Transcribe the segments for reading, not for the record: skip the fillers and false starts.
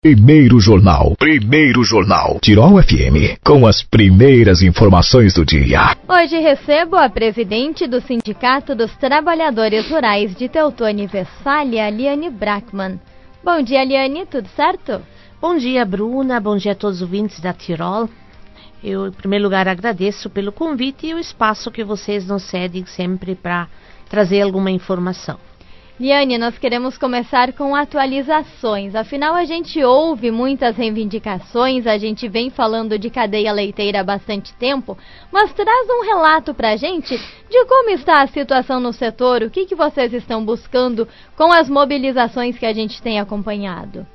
Primeiro Jornal. Tirol FM, com as primeiras informações do dia. Hoje recebo a presidente do Sindicato dos Trabalhadores Rurais de Teutônia e Westfália, Liane Brackmann. Bom dia, Liane, tudo certo? Bom dia, Bruna, bom dia a todos os ouvintes da Tirol. Eu, em primeiro lugar, agradeço pelo convite e o espaço que vocês nos cedem sempre para trazer alguma informação. Liane, nós queremos começar com atualizações, afinal a gente ouve muitas reivindicações, a gente vem falando de cadeia leiteira há bastante tempo, mas traz um relato para a gente de como está a situação no setor, o que vocês estão buscando com as mobilizações que a gente tem acompanhado.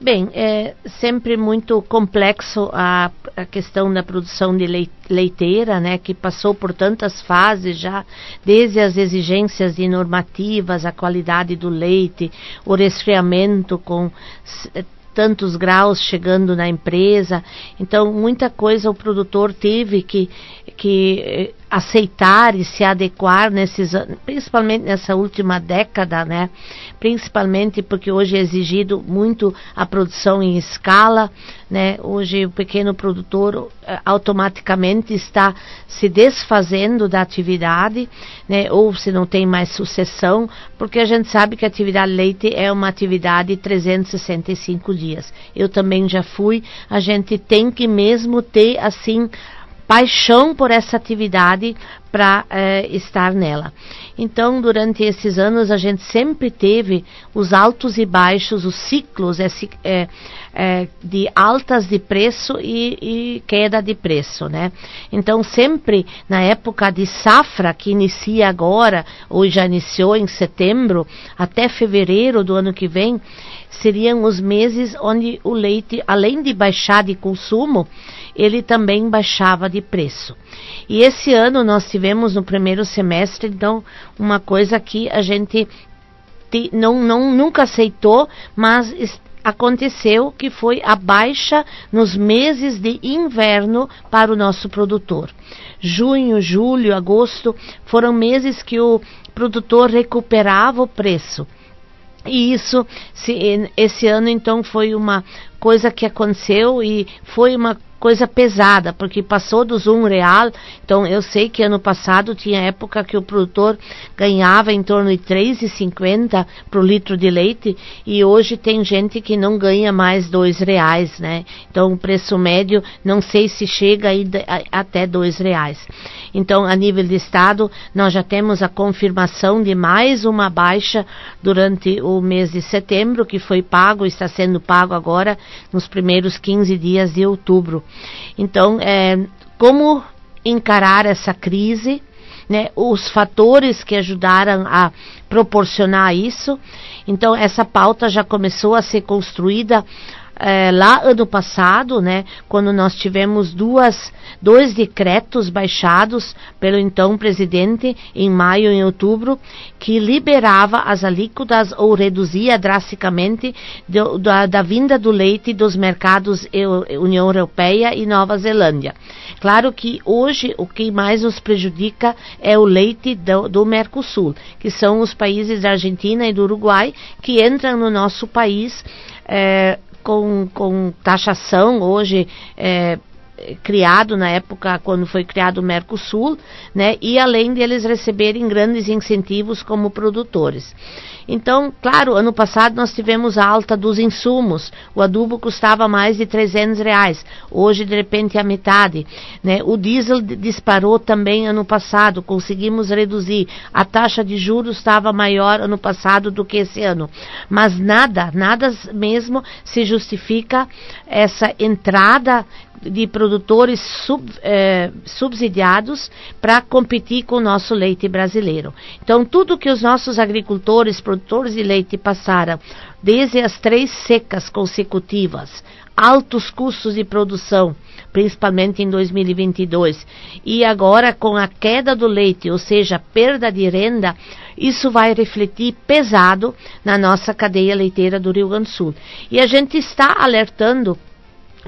Bem, é sempre muito complexo a questão da produção de leiteira, né, que passou por tantas fases já, desde as exigências de normativas, a qualidade do leite, o resfriamento com tantos graus chegando na empresa. Então, muita coisa o produtor teve que aceitar e se adequar principalmente nessa última década, né? Principalmente porque hoje é exigido muito a produção em escala, né? Hoje o pequeno produtor automaticamente está se desfazendo da atividade, né? Ou se não tem mais sucessão, porque a gente sabe que a atividade leite é uma atividade de 365 dias. Eu também já fui, a gente tem que mesmo ter assim paixão por essa atividade para estar nela. Então, durante esses anos, a gente sempre teve os altos e baixos, os ciclos de altas de preço e queda de preço, né? Então, sempre na época de safra, que inicia agora, ou já iniciou em setembro, até fevereiro do ano que vem, seriam os meses onde o leite, além de baixar de consumo, ele também baixava de preço. E esse ano nós tivemos no primeiro semestre, então, uma coisa que a gente nunca aceitou, mas aconteceu, que foi a baixa nos meses de inverno para o nosso produtor. Junho, julho, agosto foram meses que o produtor recuperava o preço. E isso, esse ano, então, foi uma coisa que aconteceu e foi uma coisa pesada, porque passou dos R$1. Então, eu sei que ano passado tinha época que o produtor ganhava em torno de R$3,50 por litro de leite, e hoje tem gente que não ganha mais R$2, né? Então, o preço médio, não sei se chega até R$2. Então, a nível de estado, nós já temos a confirmação de mais uma baixa durante o mês de setembro, que foi pago, está sendo pago agora nos primeiros 15 dias de outubro. Então, como encarar essa crise, né, os fatores que ajudaram a proporcionar isso. Então, essa pauta já começou a ser construída lá ano passado, né, quando nós tivemos dois decretos baixados pelo então presidente em maio e outubro, que liberava as alíquotas ou reduzia drasticamente da vinda do leite dos mercados União Europeia e Nova Zelândia. Claro que hoje o que mais nos prejudica é o leite do Mercosul, que são os países da Argentina e do Uruguai, que entram no nosso país com taxação hoje criado na época quando foi criado o Mercosul, né, e além de eles receberem grandes incentivos como produtores. Então, claro, ano passado nós tivemos a alta dos insumos, o adubo custava mais de R$300, hoje de repente a metade, né? O diesel disparou também ano passado, conseguimos reduzir, a taxa de juros estava maior ano passado do que esse ano, mas nada mesmo se justifica essa entrada de produtores subsidiados para competir com o nosso leite brasileiro. Então, tudo que os nossos agricultores, produtores de leite passaram, desde as 3 secas consecutivas, altos custos de produção, principalmente em 2022, e agora com a queda do leite, ou seja, perda de renda, isso vai refletir pesado na nossa cadeia leiteira do Rio Grande do Sul. E a gente está alertando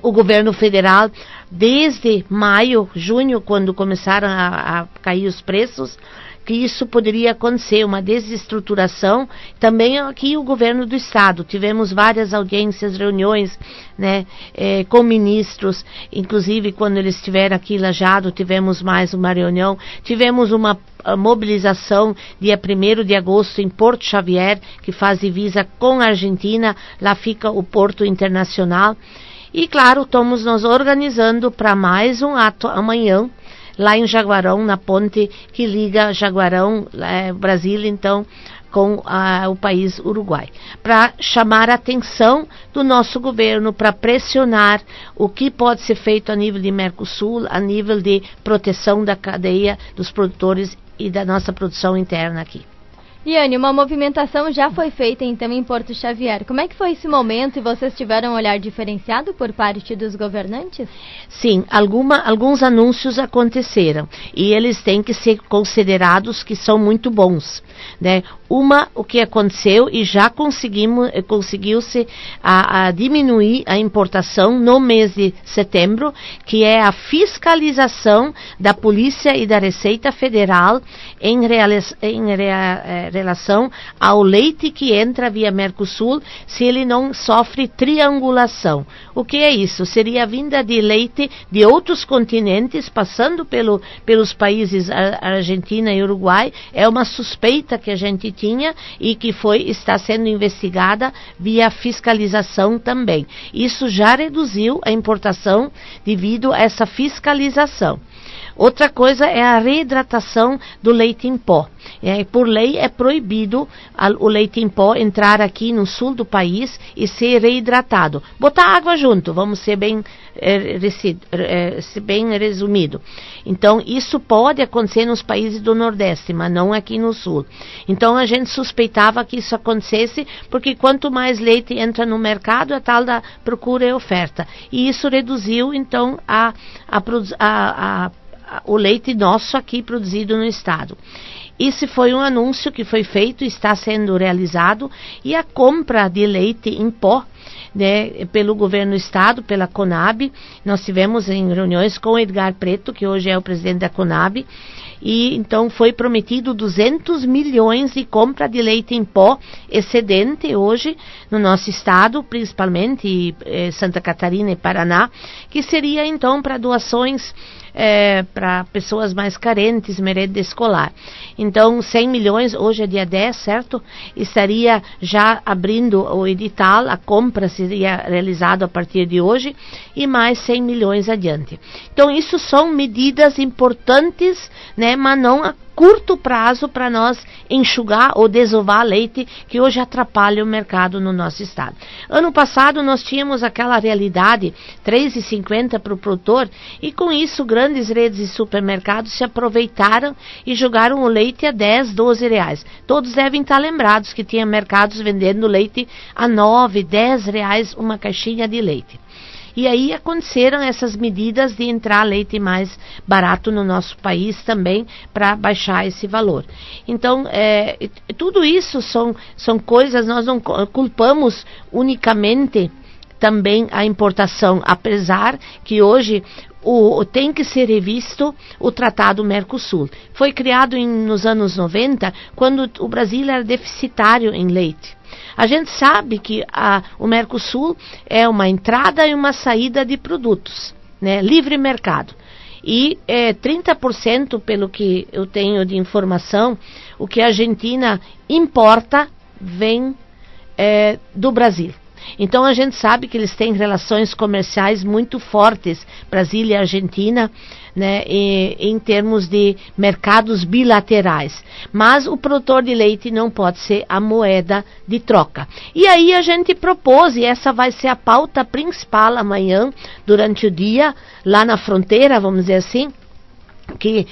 o governo federal desde maio, junho, quando começaram a cair os preços, que isso poderia acontecer, uma desestruturação. Também aqui o governo do estado, tivemos várias audiências, reuniões, né, com ministros, inclusive quando eles estiveram aqui em Lajeado, tivemos mais uma reunião, tivemos uma mobilização dia 1º de agosto em Porto Xavier, que faz divisa com a Argentina, lá fica o Porto Internacional. E claro, estamos nos organizando para mais um ato amanhã, lá em Jaguarão, na ponte que liga Jaguarão, Brasília, então, com o país Uruguai, para chamar a atenção do nosso governo, para pressionar o que pode ser feito a nível de Mercosul, a nível de proteção da cadeia dos produtores e da nossa produção interna aqui. Liane, uma movimentação já foi feita então em Porto Xavier. Como é que foi esse momento e vocês tiveram um olhar diferenciado por parte dos governantes? Sim, alguns anúncios aconteceram e eles têm que ser considerados que são muito bons, né? O que aconteceu e já conseguiu-se a diminuir a importação no mês de setembro, que é a fiscalização da Polícia e da Receita Federal em relação ao leite que entra via Mercosul, se ele não sofre triangulação. O que é isso? Seria a vinda de leite de outros continentes, passando pelos países Argentina e Uruguai. É uma suspeita que a gente tinha e que está sendo investigada via fiscalização também. Isso já reduziu a importação devido a essa fiscalização. Outra coisa é a reidratação do leite em pó. Por lei é proibido o leite em pó entrar aqui no sul do país e ser reidratado. Botar água junto, vamos ser bem resumido. Então, isso pode acontecer nos países do Nordeste, mas não aqui no Sul. Então, a gente suspeitava que isso acontecesse, porque quanto mais leite entra no mercado, a tal da procura e oferta. E isso reduziu, então, o leite nosso aqui produzido no estado. Esse foi um anúncio que foi feito, está sendo realizado, e a compra de leite em pó, né, pelo governo do estado, pela Conab. Nós tivemos em reuniões com o Edgar Preto, que hoje é o presidente da Conab, e então foi prometido 200 milhões de compra de leite em pó excedente hoje no nosso estado, principalmente Santa Catarina e Paraná, que seria então para doações para pessoas mais carentes, merenda escolar. Então, 100 milhões, hoje é dia 10, certo? Estaria já abrindo o edital, a compra seria realizada a partir de hoje, e mais 100 milhões adiante. Então, isso são medidas importantes, né, mas não a curto prazo para nós enxugar ou desovar leite que hoje atrapalha o mercado no nosso estado. Ano passado nós tínhamos aquela realidade, R$3,50 para o produtor, e com isso grandes redes de supermercados se aproveitaram e jogaram o leite a 10, 12 reais. Todos devem estar lembrados que tinha mercados vendendo leite a 9, 10 reais uma caixinha de leite. E aí aconteceram essas medidas de entrar leite mais barato no nosso país também, para baixar esse valor. Então, tudo isso são coisas, nós não culpamos unicamente também a importação, apesar que hoje tem que ser revisto o Tratado Mercosul. Foi criado nos anos 90, quando o Brasil era deficitário em leite. A gente sabe que o Mercosul é uma entrada e uma saída de produtos, né? Livre mercado. E 30%, pelo que eu tenho de informação, o que a Argentina importa vem do Brasil. Então a gente sabe que eles têm relações comerciais muito fortes, Brasil e Argentina, né, em termos de mercados bilaterais. Mas o produtor de leite não pode ser a moeda de troca. E aí a gente propôs, e essa vai ser a pauta principal amanhã, durante o dia, lá na fronteira, vamos dizer assim, que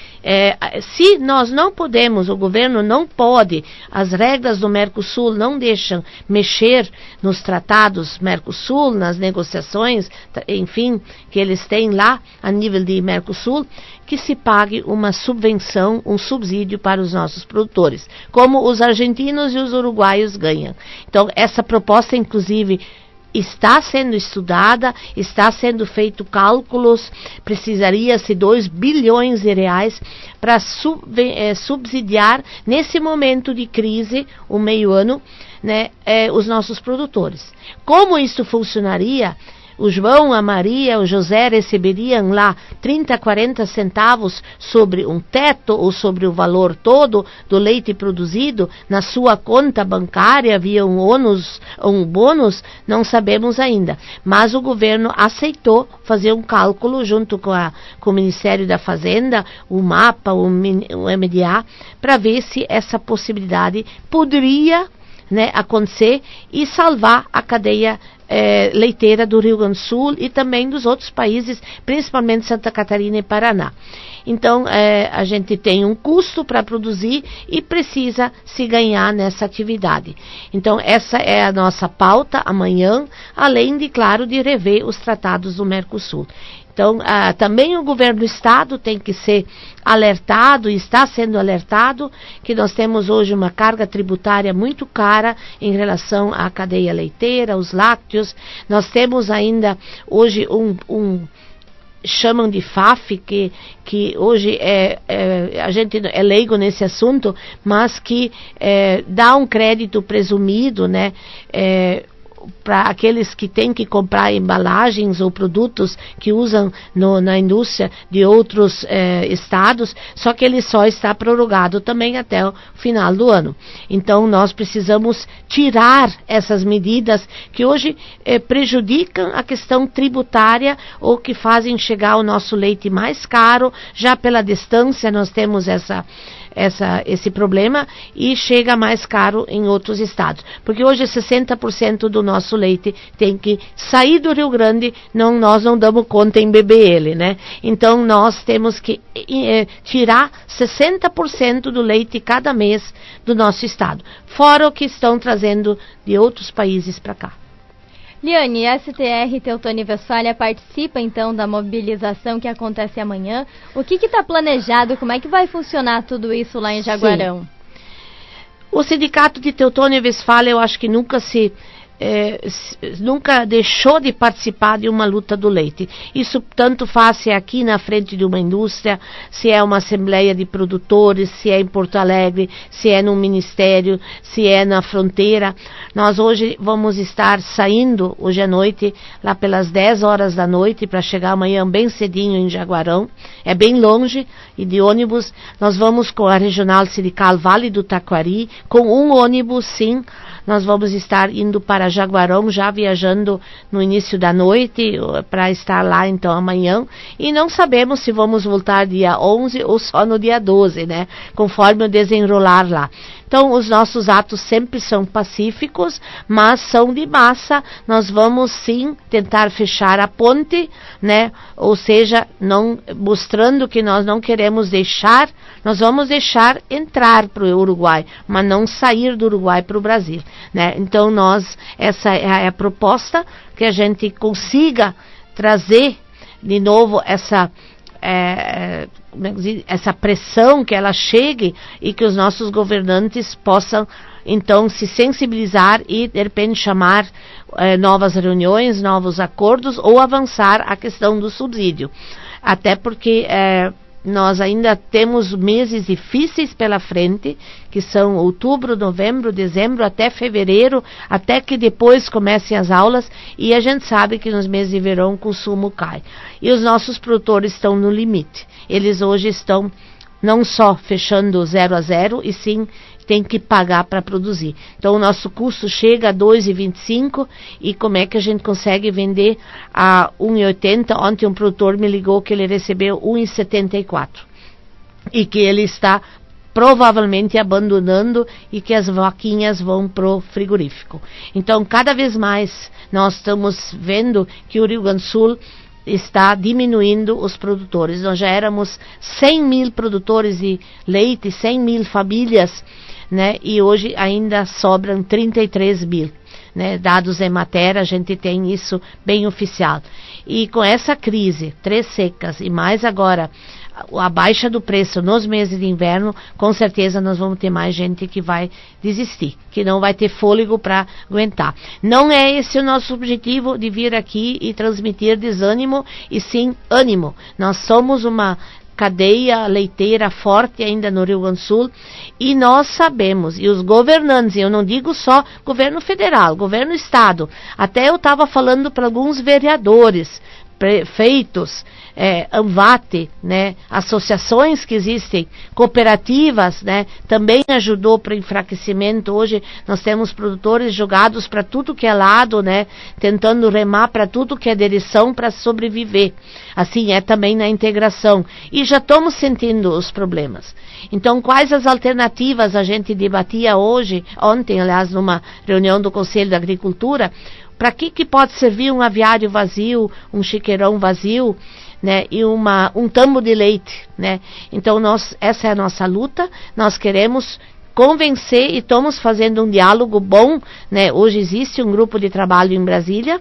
se nós não podemos, o governo não pode, as regras do Mercosul não deixam mexer nos tratados Mercosul, nas negociações, enfim, que eles têm lá a nível de Mercosul, que se pague uma subvenção, um subsídio para os nossos produtores, como os argentinos e os uruguaios ganham. Então, essa proposta, inclusive, está sendo estudada, está sendo feito cálculos, precisaria-se 2 bilhões de reais para subsidiar, nesse momento de crise, o meio ano, né, os nossos produtores. Como isso funcionaria? O João, a Maria, o José receberiam lá 30, 40 centavos sobre um teto ou sobre o valor todo do leite produzido na sua conta bancária via um bônus, não sabemos ainda. Mas o governo aceitou fazer um cálculo junto com o Ministério da Fazenda, o MAPA, o MDA, para ver se essa possibilidade poderia, né, acontecer e salvar a cadeia leiteira do Rio Grande do Sul e também dos outros países, principalmente Santa Catarina e Paraná. Então, a gente tem um custo para produzir e precisa se ganhar nessa atividade. Então, essa é a nossa pauta amanhã, além de, claro, de rever os tratados do Mercosul. Então, também o governo do estado tem que ser alertado, e está sendo alertado, que nós temos hoje uma carga tributária muito cara em relação à cadeia leiteira, aos lácteos. Nós temos ainda hoje chamam de FAF, que hoje a gente é leigo nesse assunto, mas que dá um crédito presumido, né, para aqueles que têm que comprar embalagens ou produtos que usam na indústria de outros estados, só que ele só está prorrogado também até o final do ano. Então nós precisamos tirar essas medidas que hoje prejudicam a questão tributária ou que fazem chegar o nosso leite mais caro. Já pela distância nós temos esse problema e chega mais caro em outros estados. Porque hoje 60% do nosso leite tem que sair do Rio Grande, nós não damos conta em beber ele, né? Então nós temos que tirar 60% do leite cada mês do nosso estado, fora o que estão trazendo de outros países para cá. Liane, STR Teutônia e Westfália participa então da mobilização que acontece amanhã. O que está planejado? Como é que vai funcionar tudo isso lá em Jaguarão? Sim. O Sindicato de Teutônia e Westfália, eu acho que nunca deixou de participar de uma luta do leite. Isso tanto faz se é aqui na frente de uma indústria, se é uma assembleia de produtores, se é em Porto Alegre, se é no ministério, se é na fronteira. Nós hoje vamos estar saindo hoje à noite, lá pelas 10 horas da noite, para chegar amanhã bem cedinho em Jaguarão. É bem longe, e de ônibus nós vamos com a Regional Sindical Vale do Taquari, com um ônibus sim. Nós vamos estar indo para Jaguarão, já viajando no início da noite, para estar lá então amanhã. E não sabemos se vamos voltar dia 11 ou só no dia 12, né? Conforme o desenrolar lá. Então, os nossos atos sempre são pacíficos, mas são de massa. Nós vamos sim tentar fechar a ponte, né? Ou seja, mostrando que nós não queremos deixar, nós vamos deixar entrar para o Uruguai, mas não sair do Uruguai para o Brasil, né? Então, essa é a proposta, que a gente consiga trazer de novo essa pressão, que ela chegue e que os nossos governantes possam então se sensibilizar e de repente chamar novas reuniões, novos acordos ou avançar a questão do subsídio. Até porque nós ainda temos meses difíceis pela frente, que são outubro, novembro, dezembro, até fevereiro, até que depois comecem as aulas, e a gente sabe que nos meses de verão o consumo cai. E os nossos produtores estão no limite. Eles hoje estão não só fechando 0 a 0, e sim tem que pagar para produzir. Então o nosso custo chega a 2,25, e como é que a gente consegue vender a 1,80? Ontem um produtor me ligou que ele recebeu 1,74 e que ele está provavelmente abandonando e que as vaquinhas vão pro frigorífico. Então cada vez mais nós estamos vendo que o Rio Grande do Sul está diminuindo os produtores. Nós já éramos 100 mil produtores de leite, 100 mil famílias, né? E hoje ainda sobram 33 mil. né, dados em matéria, a gente tem isso bem oficial. E com essa crise, 3 secas e mais agora a baixa do preço nos meses de inverno, com certeza nós vamos ter mais gente que vai desistir, que não vai ter fôlego para aguentar. Não é esse o nosso objetivo de vir aqui e transmitir desânimo, e sim ânimo. Nós somos uma cadeia leiteira forte ainda no Rio Grande do Sul, e nós sabemos, e os governantes, eu não digo só governo federal, governo estado, até eu estava falando para alguns vereadores, prefeitos, ANVAT, né, associações que existem, cooperativas, né, também ajudou para o enfraquecimento. Hoje nós temos produtores jogados para tudo que é lado, né, tentando remar para tudo que é direção para sobreviver. Assim é também na integração. E já estamos sentindo os problemas. Então, quais as alternativas a gente debatia ontem, aliás, numa reunião do Conselho da Agricultura? Para que pode servir um aviário vazio, um chiqueirão vazio, né, e um tambo de leite, né? Então essa é a nossa luta. Nós queremos convencer e estamos fazendo um diálogo bom, né? Hoje existe um grupo de trabalho em Brasília,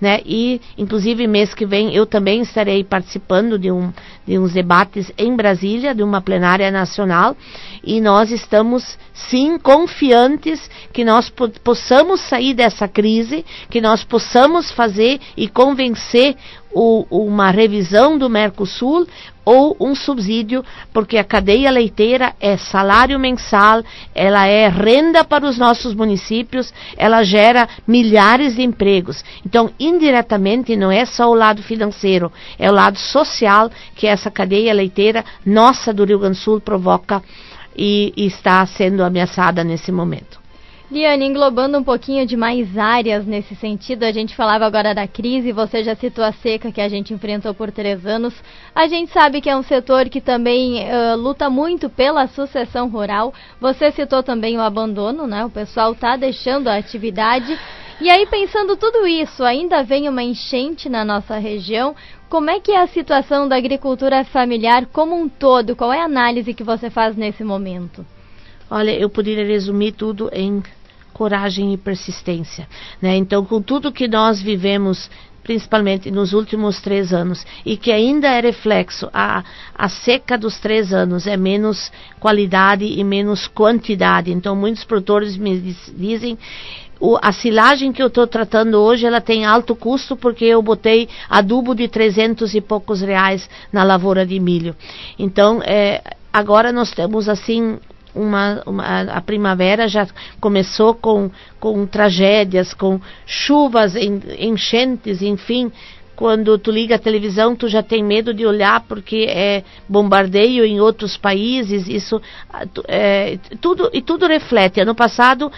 né? E inclusive mês que vem eu também estarei participando de uns debates em Brasília, de uma plenária nacional, e nós estamos sim confiantes que nós possamos sair dessa crise, que nós possamos fazer e convencer uma revisão do Mercosul ou um subsídio, porque a cadeia leiteira é salário mensal, ela é renda para os nossos municípios, ela gera milhares de empregos. Então, indiretamente, não é só o lado financeiro, é o lado social que essa cadeia leiteira nossa do Rio Grande do Sul provoca e está sendo ameaçada nesse momento. Liane, englobando um pouquinho de mais áreas nesse sentido, a gente falava agora da crise, você já citou a seca que a gente enfrentou por 3 anos. A gente sabe que é um setor que também luta muito pela sucessão rural. Você citou também o abandono, né? O pessoal está deixando a atividade. E aí, pensando tudo isso, ainda vem uma enchente na nossa região. Como é que é a situação da agricultura familiar como um todo? Qual é a análise que você faz nesse momento? Olha, eu poderia resumir tudo em coragem e persistência, né? Então, com tudo que nós vivemos, principalmente nos últimos 3 anos, e que ainda é reflexo, a seca dos 3 anos é menos qualidade e menos quantidade. Então, muitos produtores me dizem, a silagem que eu estou tratando hoje, ela tem alto custo porque eu botei adubo de 300 e poucos reais na lavoura de milho. Então, agora nós temos assim, a primavera já começou com tragédias, com chuvas, enchentes, enfim. Quando tu liga a televisão, tu já tem medo de olhar porque é bombardeio em outros países. Isso tudo reflete. Ano passado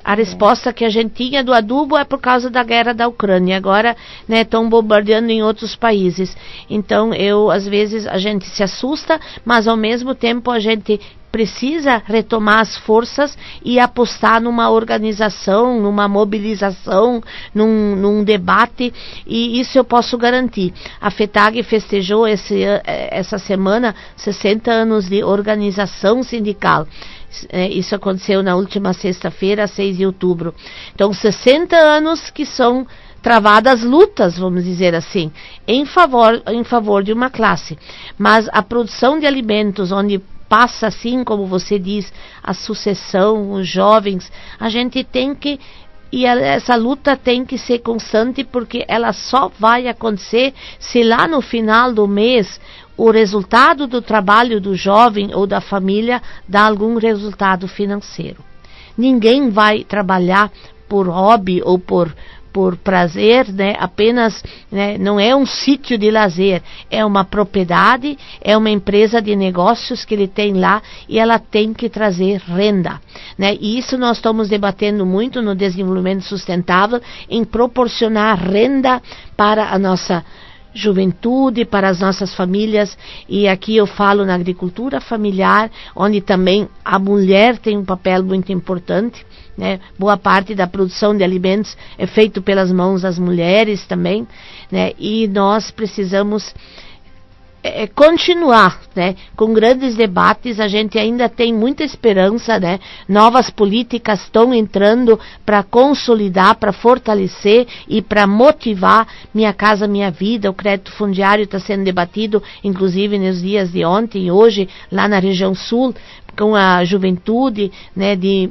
a resposta que a gente tinha do adubo é por causa da guerra da Ucrânia. Agora, né, estão bombardeando em outros países. Então, às vezes a gente se assusta, mas ao mesmo tempo a gente precisa retomar as forças e apostar numa organização, numa mobilização, num debate, e isso eu posso garantir. A FETAG festejou essa semana 60 anos de organização sindical. Isso aconteceu na última sexta-feira, 6 de outubro. Então, 60 anos que são travadas lutas, vamos dizer assim, em favor de uma classe. Mas a produção de alimentos, onde passa assim, como você diz, a sucessão, os jovens, a gente tem que, e essa luta tem que ser constante, porque ela só vai acontecer se lá no final do mês o resultado do trabalho do jovem ou da família dá algum resultado financeiro. Ninguém vai trabalhar por hobby ou por prazer, né? Apenas, né? Não é um sítio de lazer, é uma propriedade, é uma empresa de negócios que ele tem lá e ela tem que trazer renda, né? E isso nós estamos debatendo muito no desenvolvimento sustentável, em proporcionar renda para a nossa juventude, para as nossas famílias. E aqui eu falo na agricultura familiar, onde também a mulher tem um papel muito importante, né? Boa parte da produção de alimentos é feito pelas mãos das mulheres também, né? E nós precisamos continuar, né, com grandes debates. A gente ainda tem muita esperança, né, novas políticas estão entrando para consolidar, para fortalecer e para motivar Minha Casa Minha Vida. O crédito fundiário está sendo debatido, inclusive nos dias de ontem e hoje, lá na região sul, com a juventude, né, de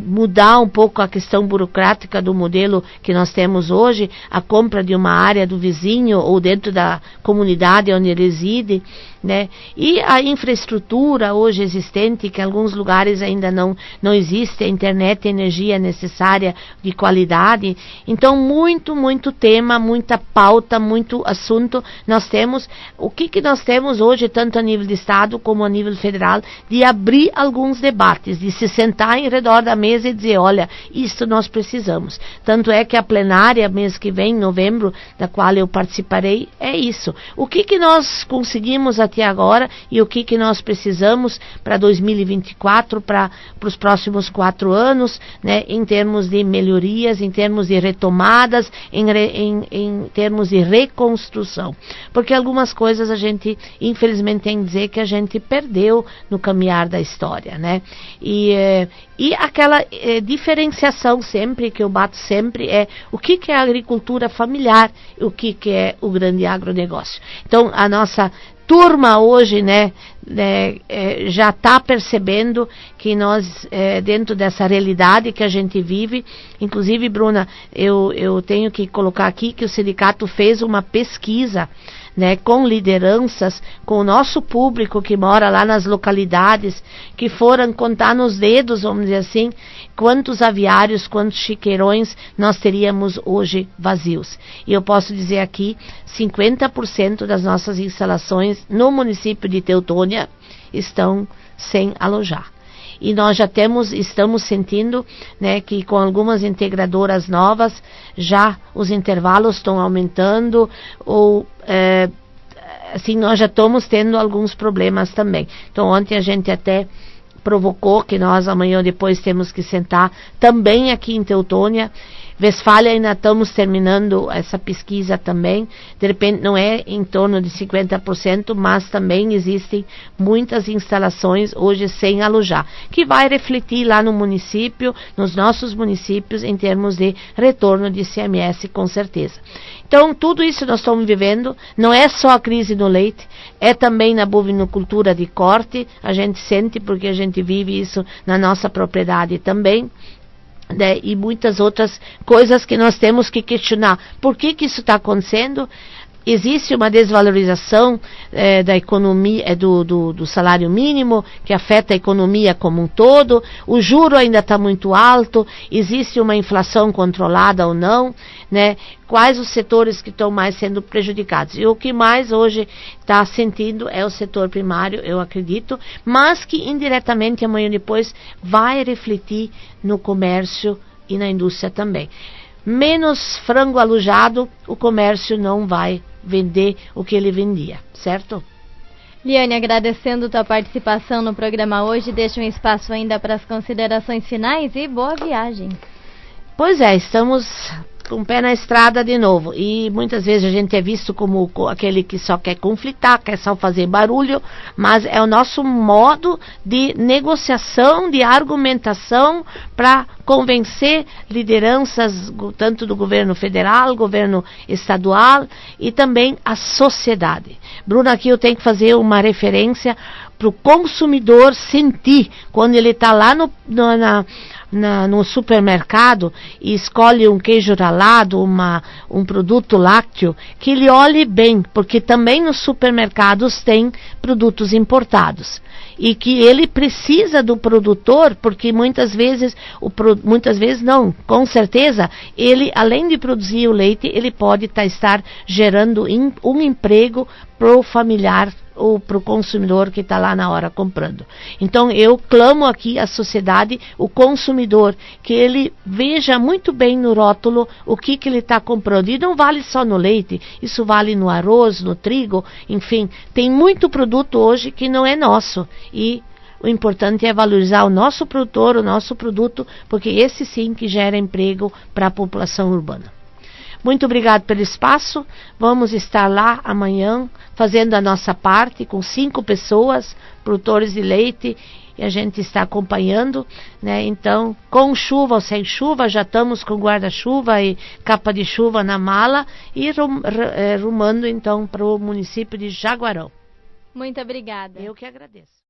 mudar um pouco a questão burocrática do modelo que nós temos hoje, a compra de uma área do vizinho ou dentro da comunidade onde ele reside, né, e a infraestrutura hoje existente, que em alguns lugares ainda não existe a internet e energia necessária de qualidade. Então, muito tema, muita pauta, muito assunto nós temos. O que nós temos hoje, tanto a nível de Estado como a nível federal, de abrir alguns debates, de se sentar em redor da mesa e dizer, olha, isso nós precisamos. Tanto é que a plenária, mês que vem, em novembro, da qual eu participarei, é isso. O que nós conseguimos até agora e o que nós precisamos para 2024, para os próximos 4 anos, né, em termos de melhorias, em termos de retomadas, em termos de reconstrução. Porque algumas coisas a gente, infelizmente, tem que dizer que a gente perdeu no caminhar da história, né? E aquela diferenciação sempre, que eu bato sempre, é o que é a agricultura familiar e o que é o grande agronegócio. Então, a nossa turma hoje, né, já está percebendo que nós, dentro dessa realidade que a gente vive, inclusive, Bruna, eu tenho que colocar aqui que o sindicato fez uma pesquisa, né, com lideranças, com o nosso público que mora lá nas localidades, que foram contar nos dedos, vamos dizer assim, quantos aviários, quantos chiqueirões nós teríamos hoje vazios. E eu posso dizer aqui, 50% das nossas instalações no município de Teutônia estão sem alojar. E nós já estamos sentindo, né, que com algumas integradoras novas, já os intervalos estão aumentando, ou assim, nós já estamos tendo alguns problemas também. Então, ontem a gente até provocou que nós amanhã ou depois temos que sentar também aqui em Teutônia. Westfália ainda estamos terminando essa pesquisa também, de repente não é em torno de 50%, mas também existem muitas instalações hoje sem alojar, que vai refletir lá no município, nos nossos municípios, em termos de retorno de ICMS, com certeza. Então, tudo isso nós estamos vivendo, não é só a crise no leite, é também na bovinocultura de corte, a gente sente porque a gente vive isso na nossa propriedade também, né, e muitas outras coisas que nós temos que questionar. Por que isso está acontecendo? Existe uma desvalorização da economia, do salário mínimo, que afeta a economia como um todo, o juro ainda está muito alto, existe uma inflação controlada ou não, né? Quais os setores que estão mais sendo prejudicados? E o que mais hoje está sentindo é o setor primário, eu acredito, mas que indiretamente amanhã depois vai refletir no comércio e na indústria também. Menos frango alojado, o comércio não vai vender o que ele vendia, certo? Liane, agradecendo tua participação no programa hoje, deixa um espaço ainda para as considerações finais e boa viagem. Pois é, estamos com o pé na estrada de novo, e muitas vezes a gente é visto como aquele que só quer conflitar, quer só fazer barulho, mas é o nosso modo de negociação, de argumentação para convencer lideranças, tanto do governo federal, governo estadual e também a sociedade. Bruna, aqui eu tenho que fazer uma referência para o consumidor sentir, quando ele está lá no supermercado e escolhe um queijo ralado, um produto lácteo, que ele olhe bem, porque também nos supermercados tem produtos importados. E que ele precisa do produtor, porque muitas vezes não, com certeza, ele, além de produzir o leite, ele pode estar gerando um emprego para o familiar ou para o consumidor que está lá na hora comprando. Então eu clamo aqui à sociedade, o consumidor, que ele veja muito bem no rótulo o que ele está comprando. E não vale só no leite, isso vale no arroz, no trigo, enfim, tem muito produto hoje que não é nosso. E o importante é valorizar o nosso produtor, o nosso produto, porque esse sim que gera emprego para a população urbana. Muito obrigado pelo espaço, vamos estar lá amanhã fazendo a nossa parte com 5 pessoas, produtores de leite, e a gente está acompanhando, né? Então, com chuva ou sem chuva, já estamos com guarda-chuva e capa de chuva na mala e rumando então para o município de Jaguarão. Muito obrigada. Eu que agradeço.